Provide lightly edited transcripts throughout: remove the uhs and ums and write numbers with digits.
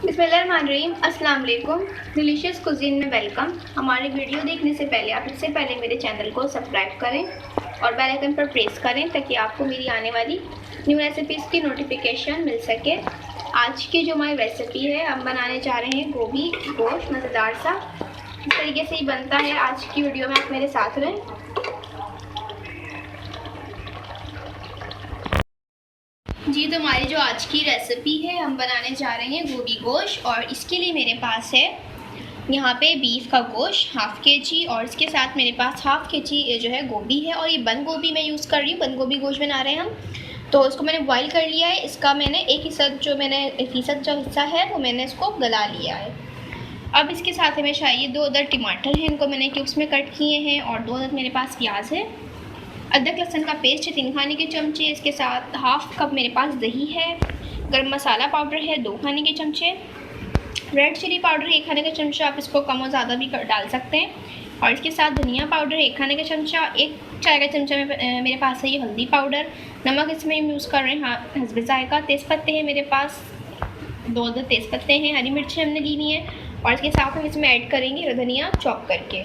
बिस्मिल्लाहिर्रहमानिर्रहीम। अस्सलाम वालेकुम। डिलीशियस कुजीन में वेलकम। हमारी वीडियो देखने से पहले आप सबसे पहले मेरे चैनल को सब्सक्राइब करें और बेल आइकन पर प्रेस करें ताकि आपको मेरी आने वाली न्यू रेसिपीज़ की नोटिफिकेशन मिल सके। आज की जो हमारी रेसिपी है, हम बनाने जा रहे हैं गोभी गोश्त मज़ेदार सा। इस तरीके से ही बनता है। आज की वीडियो में आप मेरे साथ रहें। जी, तो हमारी जो आज की रेसिपी है, हम बनाने जा रहे हैं गोभी गोश्त। और इसके लिए मेरे पास है यहाँ पे बीफ का गोश्त हाफ़ kg, और इसके साथ मेरे पास हाफ़ kg ये जो है गोभी है। और ये बंद गोभी मैं यूज़ कर रही हूँ, बंद गोभी गोश्त बना रहे हैं हम। तो इसको मैंने बॉईल कर लिया है। इसका मैंने एक फ़ीसद जो हिस्सा है वो मैंने इसको गला लिया है। अब इसके साथ हमें चाहिए 2 अदद टमाटर हैं, इनको मैंने क्यूब्स में कट किए हैं। और 2 अदद मेरे पास प्याज है। अदरक लहसुन का पेस्ट है 3 खाने के चमचे। इसके साथ हाफ़ कप मेरे पास दही है। गरम मसाला पाउडर है 2 खाने के चमचे। रेड चिली पाउडर 1 खाने का चमचा, आप इसको कम और ज़्यादा भी डाल सकते हैं। और इसके साथ धनिया पाउडर 1 खाने का चमचा। 1 चाय का चमचा मेरे पास है ये हल्दी पाउडर। नमक इसमें यूज़ कर रहे हैं हस्बे ज़ायक़ा। तेज़पत्ते हैं मेरे पास 2 अदद तेज़पत्ते हैं। हरी मिर्ची हमने ली हुई है। और इसके साथ हम इसमें ऐड करेंगे धनिया चॉप करके।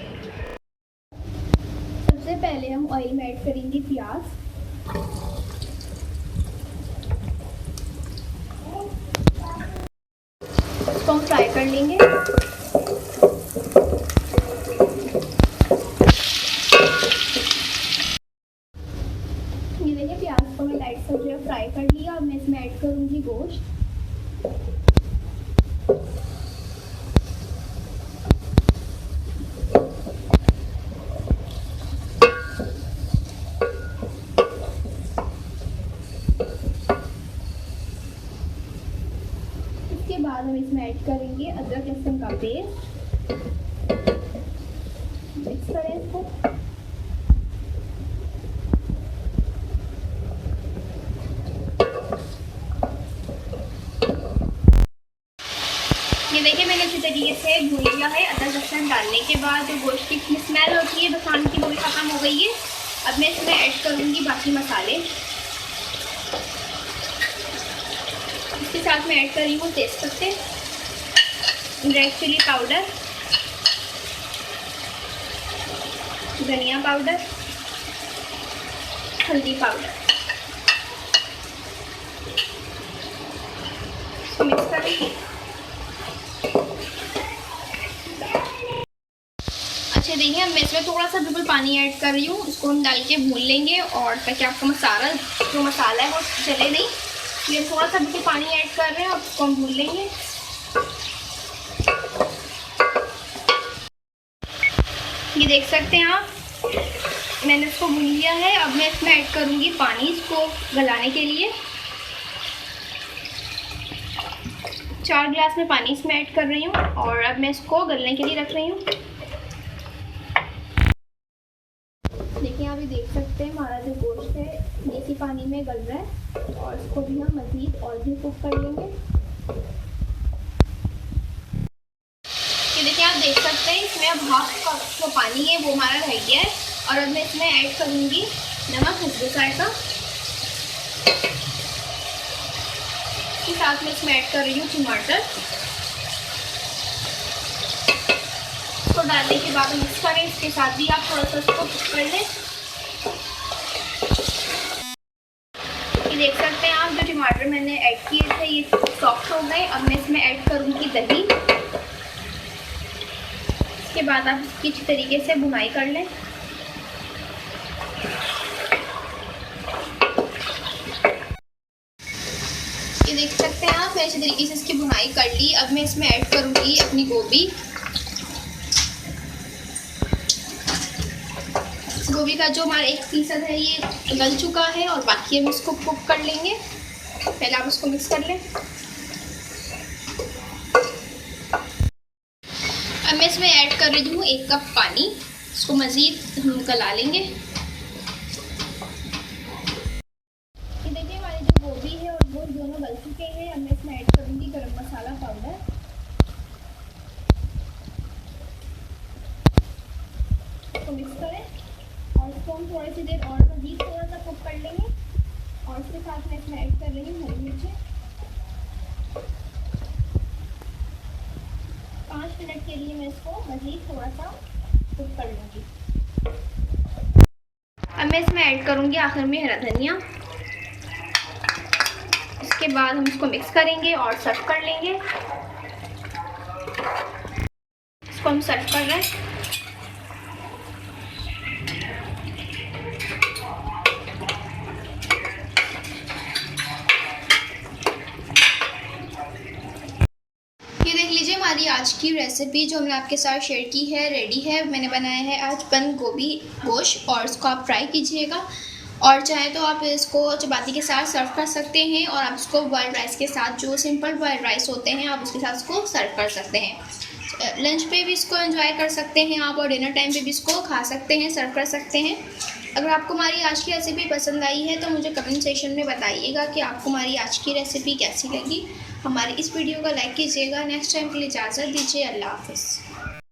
सबसे पहले हम ऑयल में ऐड करेंगे प्याज। इसको हम फ्राई कर लेंगे। ये देखिए प्याज को मैं लाइट सा जो है फ्राई कर लिया। अब मैं इसमें ऐड करूँगी गोश्त। इसके बाद हम इसमें ऐड करेंगे अदरक लहसुन का पेस्ट। मिक्स करें इसको। ये देखिए मैंने अच्छी तरीके से भून लिया है। अदरक लहसुन डालने के बाद जो गोश्त की स्मेल होती है बसाने की, वो भी ख़त्म हो गई है। अब मैं इसमें ऐड करूँगी बाकी मसाले। इसके साथ मैं ऐड कर रही हूँ तेज़पत्ते, रेड चिली पाउडर, धनिया पाउडर, हल्दी पाउडर। इसको मिक्स करेंगे। अच्छा देखिए, मैं इसमें थोड़ा सा बिल्कुल पानी ऐड कर रही हूँ। इसको हम डाल के भून लेंगे और ताकि आपका मसाला है वो चले नहीं। ये थोड़ा सा बिल्कुल पानी ऐड कर रहे हैं और इसको हम भून लेंगे। ये देख सकते हैं आप, मैंने इसको भून लिया है। अब मैं इसमें ऐड करूँगी पानी इसको गलाने के लिए। 4 गिलास में पानी इसमें ऐड कर रही हूँ और अब मैं इसको गलने के लिए रख रही हूँ। देखिए आप ये देख सकते हैं हमारा जो गोश्त है इसी पानी में गल रहा है। और इसको भी हम मज़ीद और भी कुक कर लेंगे। ये देखिए आप देख सकते हैं इसमें अब हाफ कप जो पानी है वो हमारा रह गया है। और अब मैं इसमें ऐड करूँगी नमक हस्बे ज़ायक़ा के साथ में इसमें ऐड कर रही हूँ टमाटर। इसको डालने के बाद मिक्स करें। इसके साथ भी आप थोड़ा सा इसको कुक कर लें। ये देख सकते हैं आप, जो टमाटर मैंने ऐड किए थे ये सॉफ्ट हो गए। अब मैं इसमें ऐड करूँगी दही। इसके बाद आप इसकी अच्छी तरीके से भुनाई कर लें। ये देख सकते हैं आप, मैं अच्छी तरीके से इसकी भुनाई कर ली। अब मैं इसमें ऐड करूँगी अपनी गोभी। गोभी का जो हमारा 1% है ये गल चुका है और बाकी हम इसको कुक कर लेंगे। पहले आप इसको मिक्स कर लें। अब मैं इसमें ऐड कर रही हूँ 1 कप पानी। इसको मज़ीद हम गला लेंगे। ये देखिए हमारी जो गोभी है और गोश्त दोनों गल चुके हैं। अब मैं इसमें ऐड करूँगी गरम मसाला पाउडर। इसको मिक्स करें और इसको हम थोड़ी सी देर और मज़ीद थोड़ा सा कुक कर लेंगे। और इसके साथ मैं इसमें ऐड कर रही हूँ हरी मिर्ची। लिए मैं इसको मज़ीद थोड़ा सा कुक कर लूँगी। अब मैं इसमें ऐड करूँगी आखिर में हरा धनिया। इसके बाद हम इसको मिक्स करेंगे और सर्व कर लेंगे। इसको हम सर्व कर रहे हैं। ये देख लीजिए हमारी आज की रेसिपी जो हमने आपके साथ शेयर की है रेडी है। मैंने बनाया है आज बंद गोभी गोश्त और इसको आप फ्राई कीजिएगा और चाहे तो आप इसको चपाती के साथ सर्व कर सकते हैं और आप इसको बॉइल्ड राइस के साथ, जो सिंपल बॉइल्ड राइस होते हैं, आप उसके साथ इसको सर्व कर सकते हैं। लंच पे भी इसको एंजॉय कर सकते हैं आप और डिनर टाइम पे भी इसको खा सकते हैं, सर्व कर सकते हैं। अगर आपको हमारी आज की रेसिपी पसंद आई है तो मुझे कमेंट सेक्शन में बताइएगा कि आपको हमारी आज की रेसिपी कैसी लगी। हमारी इस वीडियो को लाइक कीजिएगा। नेक्स्ट टाइम के लिए इजाज़त दीजिए। अल्लाह हाफ़िज़।